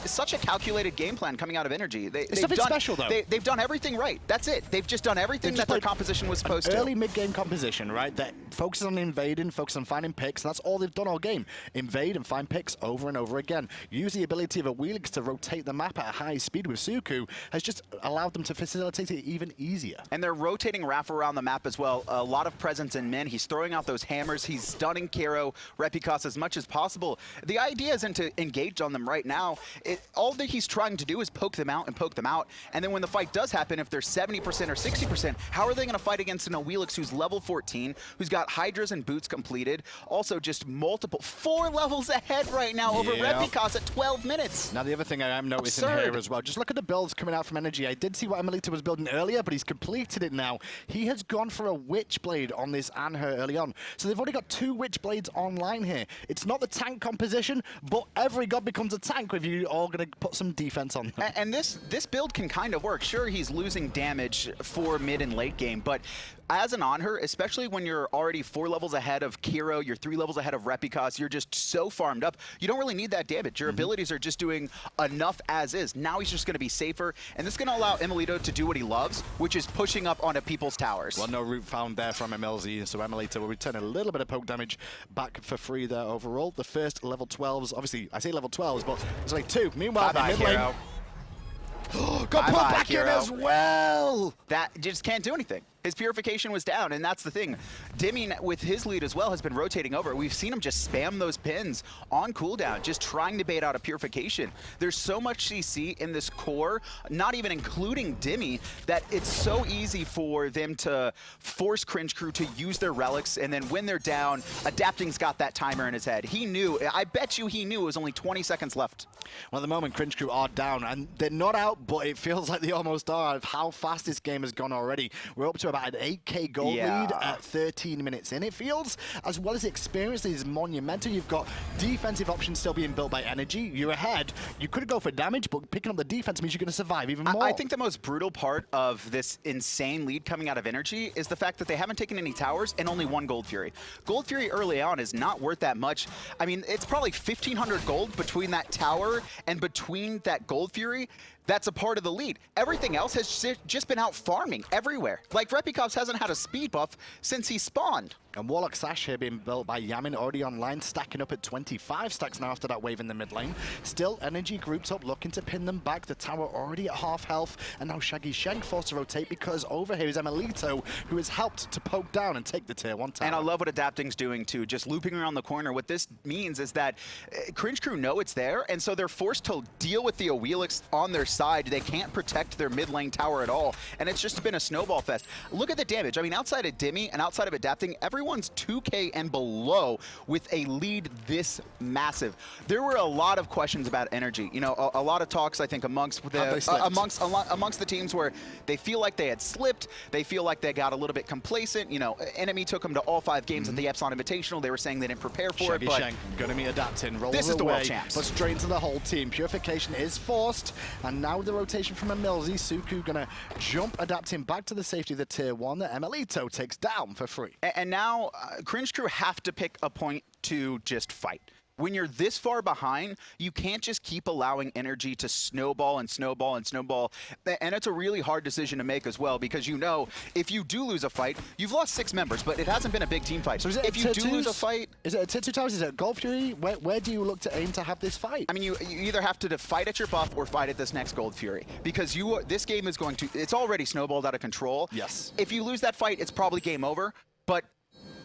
such a calculated game plan coming out of NRG. It's nothing special, though. They've done everything right. That's it. They've just done everything that their composition was supposed to. Early mid-game composition, right? That focuses on invading, focuses on finding picks, and that's all they've done all game. Invade and find picks over and over again. Use the ability of Awilix to rotate the map at a high speed with Suku has just allowed them to facilitate it even easier. And they're rotating Raff around the map as well. A lot of presence in min. He's throwing out those hammers. He's stunning Kero, Repikas as much as possible. The idea isn't to engage on them right now. All that he's trying to do is poke them out. And then when the fight does happen, if they're 70% or 60%, how are they going to fight against an Awilix who's level 14, who's got Hydras and boots completed, also just 4 levels ahead right now over Repikas at 12 minutes. Now the other thing I am noticing here as well, just look at the builds coming out from NRG. I did see what emilitoo was building earlier, but he's completed it now. He has gone for a Witchblade on this Anhur early on. So they've already got 2 Witchblades online here. It's not the tank composition, but every god becomes a tank if you're all going to put some defense on them. And this build can kind of work. Sure, he's losing damage for mid and late game, but as an Anhur, especially when you're already 4 levels ahead of Kero, you're 3 levels ahead of Repikas, you're just so farmed up, you don't really need that damage. Your abilities are just doing enough as is. Now he's just going to be safer, and this is going to allow emilitoo to do what he loves, which is pushing up onto people's towers. Well, no root found there from emilZy, so emilitoo will return a little bit of poke damage back for free there overall. The first level 12s, obviously, I say level 12s, but there's only 2. Meanwhile, Bye-bye, mid lane, got pulled back in as well! That just can't do anything. His purification was down, and that's the thing. Dimi, with his lead as well, has been rotating over. We've seen him just spam those pins on cooldown, just trying to bait out a purification. There's so much CC in this core, not even including Dimi, that it's so easy for them to force Cringe Crew to use their relics, and then when they're down, Adapting's got that timer in his head. He knew, I bet you he knew it was only 20 seconds left. Well, at the moment, Cringe Crew are down, and they're not out, but it feels like they almost are of how fast this game has gone already. We're up to about an 8K gold lead at 13 minutes in. It feels, as well as the experience is monumental. You've got defensive options still being built by NRG. You're ahead. You could go for damage, but picking up the defense means you're going to survive even more. I think the most brutal part of this insane lead coming out of NRG is the fact that they haven't taken any towers and only 1 Gold Fury. Gold Fury early on is not worth that much. I mean, it's probably 1,500 gold between that tower and between that Gold Fury. That's a part of the lead. Everything else has just been out farming everywhere. Like, Repikas hasn't had a speed buff since he spawned. And Warlock Sash here being built by Yammyn, already online, stacking up at 25 stacks now after that wave in the mid lane. Still, NRG grouped up, looking to pin them back. The tower already at half health, and now Shaggyshenk forced to rotate because over here is emilitoo, who has helped to poke down and take the tier 1 tower. And I love what Adapting's doing too, just looping around the corner. What this means is that Cringe Crew know it's there, and so they're forced to deal with the Awilix on their side. They can't protect their mid lane tower at all, and it's just been a snowball fest. Look at the damage. I mean, outside of Dimi and outside of Adapting, everyone's 2K and below with a lead this massive. There were a lot of questions about NRG. You know, a lot of talks, I think, amongst the teams where they feel like they had slipped. They feel like they got a little bit complacent. You know, Enemy took them to all 5 games at the Epsilon Invitational. They were saying they didn't prepare for it, but gonna be Adapting. Rolls this is the away, world champs. but straight into the whole team. Purification is forced, and now the rotation from emilZy. Suku gonna jump Adapting back to the safety of the tier 1 that emilitoo takes down for free. And now Cringe Crew have to pick a point to just fight. When you're this far behind, you can't just keep allowing NRG to snowball and snowball and snowball. And it's a really hard decision to make as well, because you know, if you do lose a fight, you've lost 6 members, but it hasn't been a big team fight. So is it if you do lose a fight... Is it a tier 2 towers? Is it a Gold Fury? Where do you look to aim to have this fight? I mean, you either have to fight at your buff or fight at this next Gold Fury, because this game is going to... It's already snowballed out of control. Yes. If you lose that fight, it's probably game over, but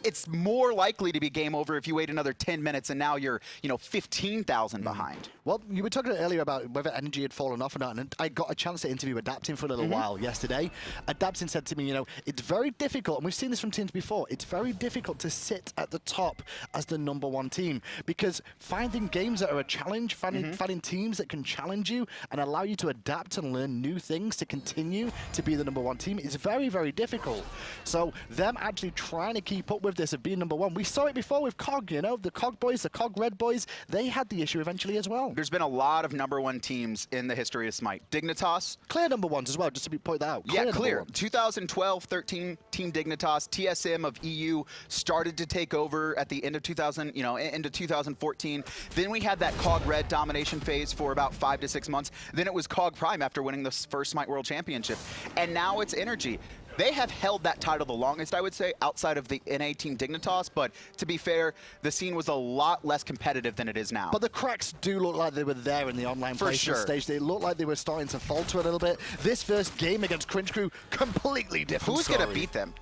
it's more likely to be game over if you wait another 10 minutes and now you're, 15,000 behind. Well, you were talking earlier about whether NRG had fallen off or not, and I got a chance to interview Adapting for a little while yesterday. Adapting said to me, it's very difficult, and we've seen this from teams before, it's very difficult to sit at the top as the #1 team, because finding games that are a challenge, finding teams that can challenge you and allow you to adapt and learn new things to continue to be the #1 team is very, very difficult. So them actually trying to keep up with this of being #1. We saw it before with COG, the COG boys, the COG Red boys, they had the issue eventually as well. There's been a lot of #1 teams in the history of Smite. Dignitas. Clear #1s as well, just to point that out. Yeah, clear. 2012-13, Team Dignitas, TSM of EU started to take over at the end of 2014. Then we had that COG Red domination phase for about 5 to 6 months. Then it was COG Prime after winning the first Smite World Championship. And now it's NRG. They have held that title the longest, I would say, outside of the NA Team Dignitas, but to be fair, the scene was a lot less competitive than it is now. But the cracks do look like they were there in the online placement stage. They look like they were starting to falter a little bit. This first game against Cringe Crew, completely different Who's going to beat them?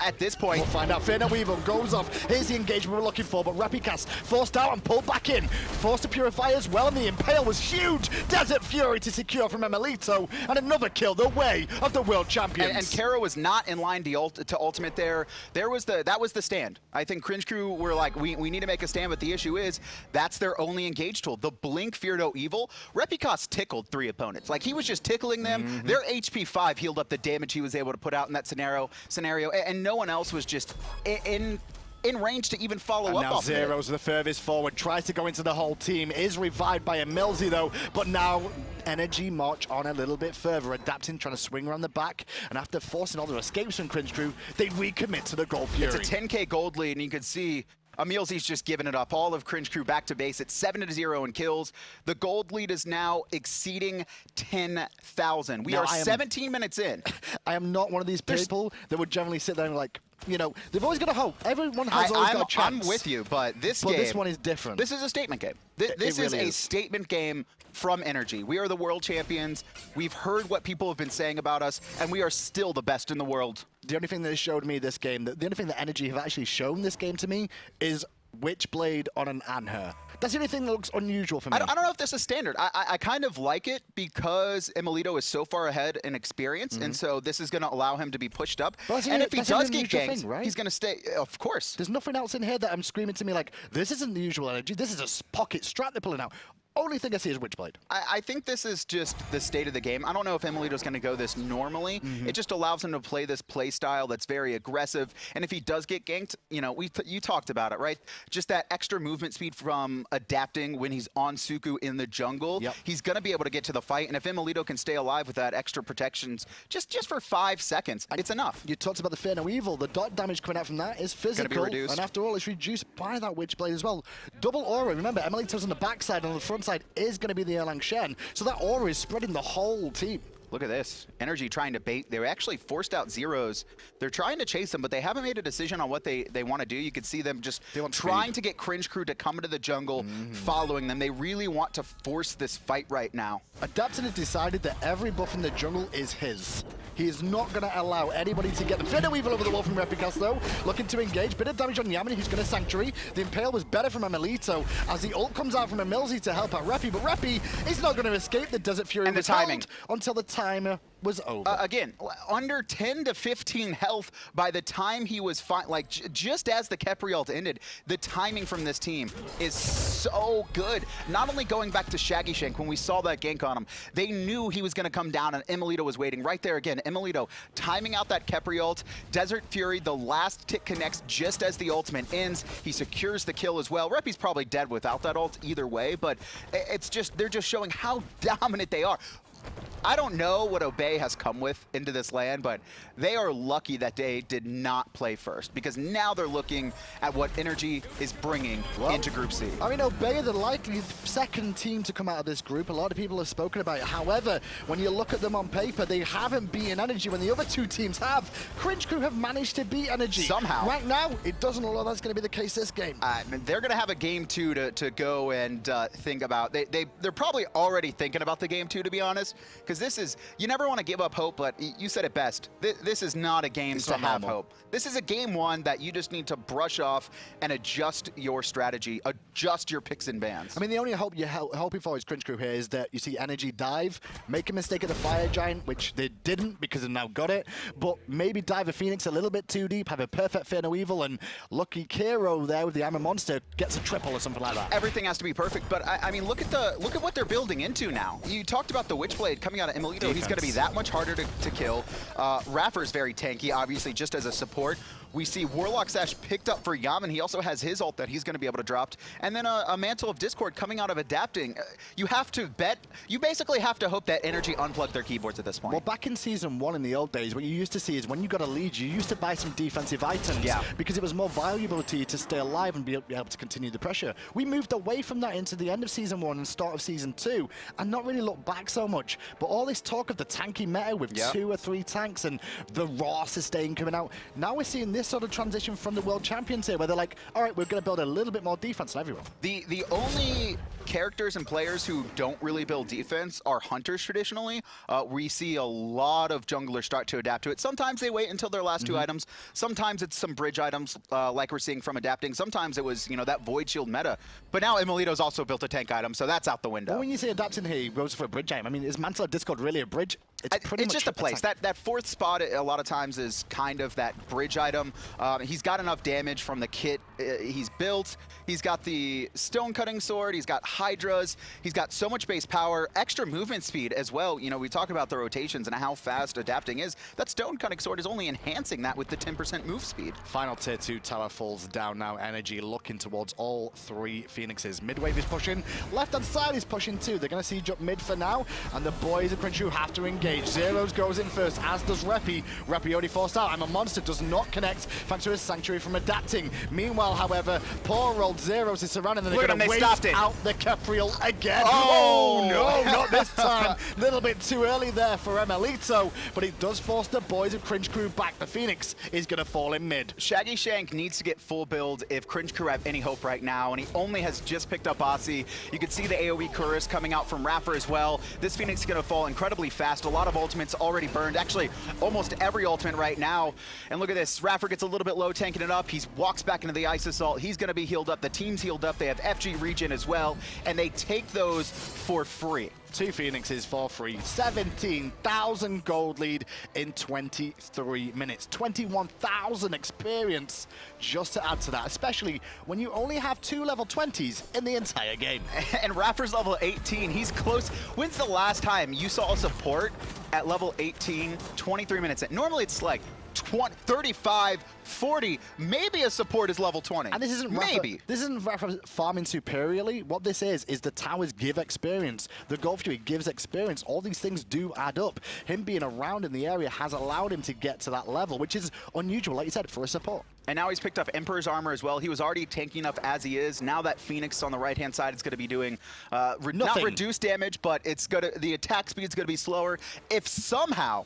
At this point, we'll find out. Fear Weevil goes off. Here's the engagement we're looking for, but Repikas forced out and pulled back in. Forced to purify as well, and the Impale was huge. Desert Fury to secure from emilitoo, and another kill the way of the world champions. And Kero was not in line to ultimate there. That was the stand. I think Cringe Crew were like, we need to make a stand, but the issue is that's their only engage tool. The Blink Fear No Evil. Repikas tickled 3 opponents. Like, he was just tickling them. Their HP 5 healed up the damage he was able to put out in that scenario, and no one else was just in range to even follow up. Now Zyrhoes the furthest forward, tries to go into the whole team, is revived by emilZy though, but now NRG march on a little bit further, Adapting, trying to swing around the back, and after forcing all their escapes from Cringe Crew, they recommit to the Gold Fury. It's a 10k gold lead, and you can see emilZy's just giving it up. All of Cringe Crew back to base at 7-0 in kills. The gold lead is now exceeding 10,000. We are 17 minutes in. I am not one of these people that would generally sit there and like, they've always got a hope. Everyone has always got a chance. I'm with you, but this one is different. This is a statement game. This is a statement game from NRG. We are the world champions. We've heard what people have been saying about us, and we are still the best in the world. The only thing that showed me this game, the only thing that NRG have actually shown this game to me is Witchblade on an Anhur. That's the only thing that looks unusual for me. I don't know if this is standard. I kind of like it because emilitoo is so far ahead in experience, and so this is going to allow him to be pushed up. And if he does get ganked, right? He's going to stay, of course. There's nothing else in here that I'm screaming to me like, this isn't the usual energy. This is a pocket strat they're pulling out. Only thing I see is Witchblade. I think this is just the state of the game. I don't know if emilitoo's going to go this normally. It just allows him to play this play style that's very aggressive. And if he does get ganked, you talked about it, right? Just that extra movement speed from Adapting when he's on Suku in the jungle. He's going to be able to get to the fight. And if emilitoo can stay alive with that extra protections, just for 5 seconds, it's enough. You talked about the Fear No Evil. The dot damage coming out from that is physical. Gonna be reduced. And after all, it's reduced by that Witchblade as well. Double aura. Remember, emilitoo's on the backside, and on the front side is going to be the Erlang Shen. So that aura is spreading the whole team. Look at this. NRG trying to bait. They were actually forced out Zyrhoes. They're trying to chase them, but they haven't made a decision on what they want to do. You could see them just trying to get Cringe Crew to come into the jungle, following them. They really want to force this fight right now. Adapted has decided that every buff in the jungle is his. He is not going to allow anybody to get the Fafnir Weevil over the wall from Repikas, though. Looking to engage. Bit of damage on Yammyn, who's going to Sanctuary. The Impale was better from emilitoo as the ult comes out from emilZy to help out Repi, but Repi is not going to escape. The Desert Fury and the timing until the timer was over. Again, under 10 to 15 health by the time he was fine. Like, just as the Khepri ult ended, the timing from this team is so good. Not only going back to Shaggyshenk, when we saw that gank on him, they knew he was going to come down, and emilitoo was waiting right there again. emilitoo timing out that Khepri ult. Desert Fury, the last tick connects just as the ultimate ends. He secures the kill as well. Repi's probably dead without that ult either way, but it's just, they're just showing how dominant they are. I don't know what Obey has come with into this land, but they are lucky that they did not play first, because now they're looking at what NRG is bringing into Group C. I mean, Obey are the likely second team to come out of this group. A lot of people have spoken about it. However, when you look at them on paper, they haven't beaten NRG when the other two teams have. Cringe Crew have managed to beat NRG. Somehow. Right now, it doesn't look like that's going to be the case this game. They're going to have a game 2 to go and think about. They're probably already thinking about the game 2, to be honest, because this is, you never want to give up hope, but you said it best. This is not a game to have hope. This is a game 1 that you just need to brush off and adjust your strategy, adjust your picks and bans. I mean, the only hope you're hoping for is Cringe Crew here is that you see NRG dive, make a mistake at the Fire Giant, which they didn't because they've now got it, but maybe dive a Phoenix a little bit too deep, have a perfect Fafnir Weevil, and lucky Kero there with the Iron Monster gets a triple or something like that. Everything has to be perfect, but I mean, look at what they're building into now. You talked about the Witchblade coming out of emilitoo. He's going to be that much harder to kill. iRaffer is very tanky, obviously, just as a support. We see Warlock Sash picked up for Yammyn. He also has his ult that he's going to be able to drop. And then a Mantle of Discord coming out of Adapting. You have to bet, you basically have to hope that NRG unplug their keyboards at this point. Well, back in Season 1 in the old days, what you used to see is when you got a lead, you used to buy some defensive items because it was more valuable to you to stay alive and be able to continue the pressure. We moved away from that into the end of Season 1 and start of Season 2 and not really looked back so much. But all this talk of the tanky meta with 2 or 3 tanks and the raw sustain coming out, now we're seeing this sort of transition from the world champions here, where they're like, all right, we're going to build a little bit more defense on everyone. The only characters and players who don't really build defense are hunters traditionally. We see a lot of junglers start to adapt to it. Sometimes they wait until their last 2 items. Sometimes it's some bridge items, like we're seeing from Adapting. Sometimes it was, you know, that Void Shield meta. But now emilitoo's also built a tank item, so that's out the window. Well, when you say Adapting here, he goes for a bridge item. I mean, is Mantle of Discord really a bridge? It's just a place. That 4th spot a lot of times is kind of that bridge item. He's got enough damage from the kit he's built. He's got the stone cutting sword. He's got hydras. He's got so much base power, extra movement speed as well. You know, we talk about the rotations and how fast Adapting is. That stone cutting sword is only enhancing that with the 10% move speed. Final tier 2 tower falls down now. NRG looking towards all 3 Phoenixes. Midwave is pushing. Left-hand side is pushing too. They're going to siege up mid for now. And the boys of Cringe Crew have to engage. Zyrhoes goes in first, as does Repi. Repi already forced out. I'm a Monster does not connect thanks to his Sanctuary from Adapting. Meanwhile, however, poor old Zyrhoes is surrounding and they're going to wait out the Khepri again. Oh no, not this time. Little bit too early there for emilitoo, but it does force the boys of Cringe Crew back. The Phoenix is going to fall in mid. Shaggyshenk needs to get full build if Cringe Crew have any hope right now, and he only has just picked up Aussie. You can see the AoE Chorus coming out from iRaffer as well. This Phoenix is going to fall incredibly fast. A lot of ultimates already burned. Actually, almost every ultimate right now. And look at this. iRaffer gets a little bit low, tanking it up. He walks back into the Ice Assault. He's going to be healed up. The team's healed up. They have FG regen as well, and they take those for free. 2 Phoenixes for free. 17,000 gold lead in 23 minutes. 21,000 experience just to add to that, especially when you only have 2 level 20s in the entire game. And iRaffer's level 18. He's close. When's the last time you saw a support at level 18, 23 minutes in? Normally it's like 20, 35, 40, maybe a support is level 20. And this isn't this isn't farming superiorly. What this is the towers give experience. The Golf Fury gives experience. All these things do add up. Him being around in the area has allowed him to get to that level, which is unusual, like you said, for a support. And now he's picked up Emperor's armor as well. He was already tanky enough as he is. Now that Phoenix on the right-hand side is going to be doing not reduced damage, but it's the attack speed is going to be slower. If somehow,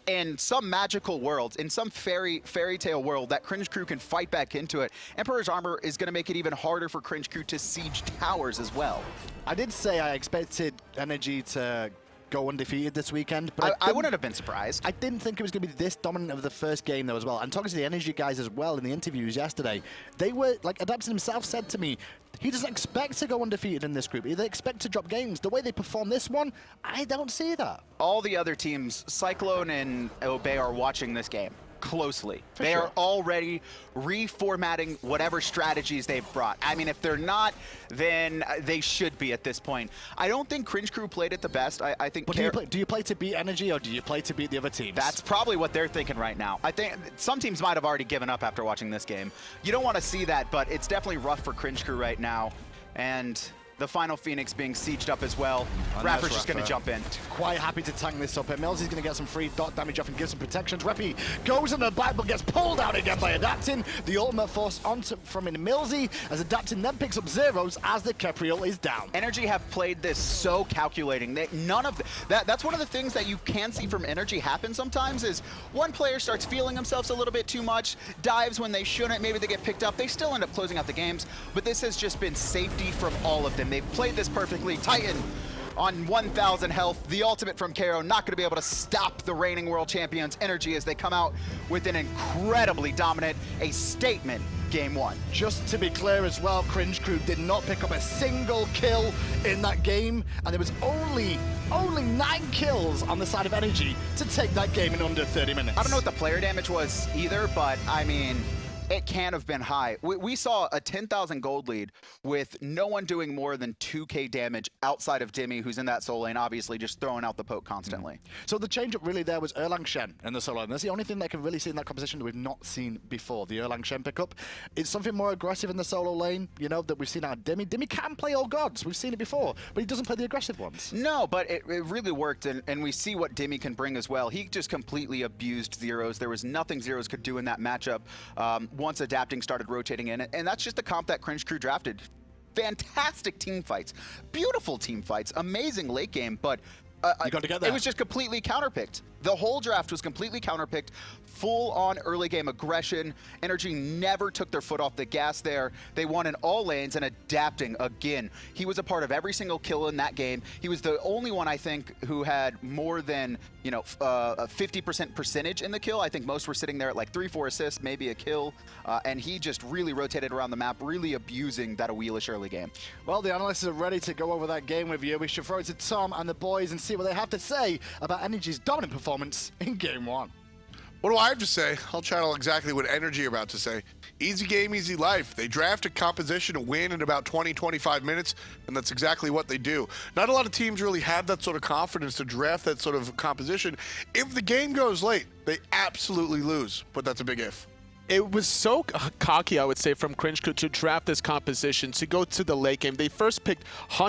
in some magical world, in some fairy tale world, that Cringe Crew can fight back into it, Emperor's armor is going to make it even harder for Cringe Crew to siege towers as well. I did say I expected NRG to go undefeated this weekend, but I wouldn't have been surprised. I didn't think it was going to be this dominant of the first game though as well. And talking to the NRG guys as well in the interviews yesterday, they were like, Adapted himself said to me, he doesn't expect to go undefeated in this group. They expect to drop games. The way they perform this one, I don't see that. All the other teams, Cyclone and Obey, are watching this game closely. They are already reformatting whatever strategies they've brought. I mean, if they're not, then they should be at this point. I don't think Cringe Crew played it the best. I think. But do you play to beat NRG or do you play to beat the other teams? That's probably what they're thinking right now. I think some teams might have already given up after watching this game. You don't want to see that, but it's definitely rough for Cringe Crew right now. And the final Phoenix being sieged up as well. iRaffer's just going to jump in. Quite happy to tank this up. emilZy's going to get some free dot damage off and give some protections. Repi goes in the back but gets pulled out again by Adapting. The ultimate force onto from emilZy as Adapting then picks up Zyrhoes as the Khepri ult is down. NRG have played this so calculating that none of that's one of the things that you can see from NRG happen sometimes is one player starts feeling themselves a little bit too much, dives when they shouldn't, maybe they get picked up. They still end up closing out the games, but this has just been safety from all of them. They've played this perfectly. Titan on 1,000 health. The ultimate from Kero, not going to be able to stop the reigning world champions NRG as they come out with an incredibly dominant, a statement game one. Just to be clear as well, Cringe Crew did not pick up a single kill in that game, and there was only 9 kills on the side of NRG to take that game in under 30 minutes. I don't know what the player damage was either, but I mean, it can have been high. We saw a 10,000 gold lead with no one doing more than 2k damage outside of Dimi, who's in that solo lane, obviously just throwing out the poke constantly. So the change-up really there was Erlang Shen in the solo lane. That's the only thing that I can really see in that composition that we've not seen before, the Erlang Shen pickup. It's something more aggressive in the solo lane, you know, that we've seen out of Dimi. Dimi can play all gods. We've seen it before, but he doesn't play the aggressive ones. No, but it really worked, and we see what Dimi can bring as well. He just completely abused Zyrhoes. There was nothing Zyrhoes could do in that matchup once Adapting started rotating in, and that's just the comp that Cringe Crew drafted. Fantastic team fights, beautiful team fights, amazing late game, but you got to get that. It was just completely counterpicked. The whole draft was completely counterpicked, full-on early game aggression. NRG never took their foot off the gas there. They won in all lanes and Adapting again. He was a part of every single kill in that game. He was the only one, I think, who had more than, you know, a 50% percentage in the kill. I think most were sitting there at like 3-4 assists, maybe a kill, and he just really rotated around the map, really abusing that Awilix early game. Well, the analysts are ready to go over that game with you. We should throw it to Tom and the boys and see what they have to say about NRG's dominant performance in game one. What do I have to say? I'll channel exactly what NRG are about to say. Easy game, easy life. They draft a composition to win in about 20-25 minutes, and that's exactly what they do. Not a lot of teams really have that sort of confidence to draft that sort of composition. If the game goes late, they absolutely lose, but that's a big if. It was so cocky, I would say, from Cringe Crew to draft this composition, to go to the late game. They first picked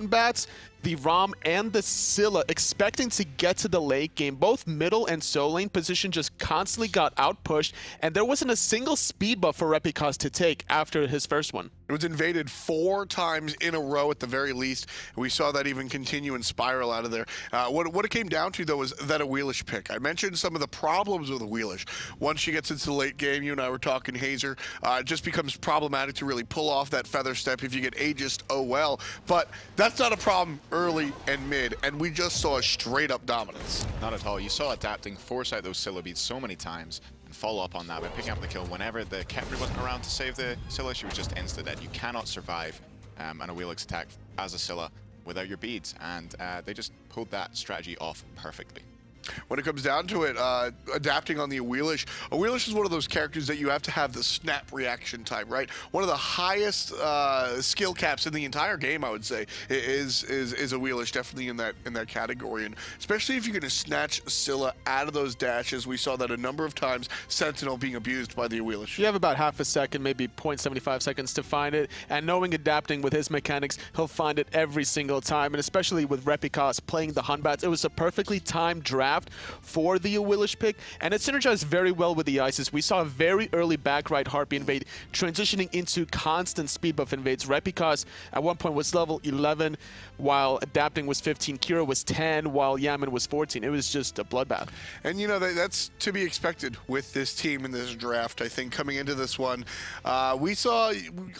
Batz, the Ram, and the Scylla, expecting to get to the late game. Both middle and solo lane position just constantly got outpushed, and there wasn't a single speed buff for Repikas to take after his first one. It was invaded 4 times in a row at the very least. We saw that even continue and spiral out of there. What it came down to, though, was that Awilix pick. I mentioned some of the problems with Awilix. Once she gets into the late game, you and I were talking, Hazer, it just becomes problematic to really pull off that feather step if you get Aegis, oh well. But that's not a problem early and mid, and we just saw a straight-up dominance. Not at all. You saw Adapting force out those Scylla beats so many times and follow up on that by picking up the kill. Whenever the Khepri wasn't around to save the Scylla, she was just insta-dead. You cannot survive an Awilix attack as a Scylla without your beads, and they just pulled that strategy off perfectly. When it comes down to it, adapting on the Awilix is one of those characters that you have to have the snap reaction time, right? One of the highest skill caps in the entire game, I would say, is Awilix, definitely in that category. And especially if you're going to snatch Scylla out of those dashes, we saw that a number of times, Sentinel being abused by the Awilix. You have about half a second, maybe 0.75 seconds to find it, and knowing adapting with his mechanics, he'll find it every single time, and especially with Repikas playing the Hunbats, it was a perfectly timed draft for the Awilix pick, and it synergized very well with the Isis. We saw a very early back right Harpy invade, transitioning into constant speed buff invades. Repikas at one point was level 11, while adapting was 15. Kero was 10, while Yammyn was 14. It was just a bloodbath. And you know, that's to be expected with this team in this draft. I think coming into this one, we saw,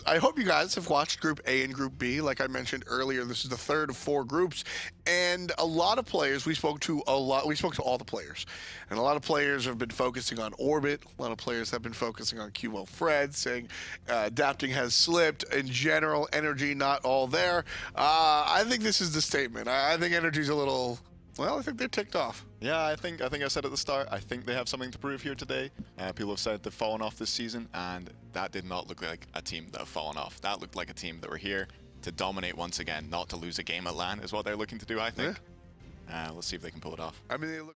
I hope you guys have watched Group A and Group B. Like I mentioned earlier, this is the third of 4 groups, and a lot of players, we spoke to all the players, and a lot of players have been focusing on Orbit. A lot of players have been focusing on QO Fred, saying adapting has slipped. In general, NRG not all there. I think this is the statement. I think NRG's a little, well, I think they're ticked off. Yeah, I think I said at the start, I think they have something to prove here today. People have said they've fallen off this season, and that did not look like a team that have fallen off. That looked like a team that were here to dominate once again, not to lose a game at LAN is what they're looking to do, I think. Yeah. Let's see if they can pull it off. I mean, they look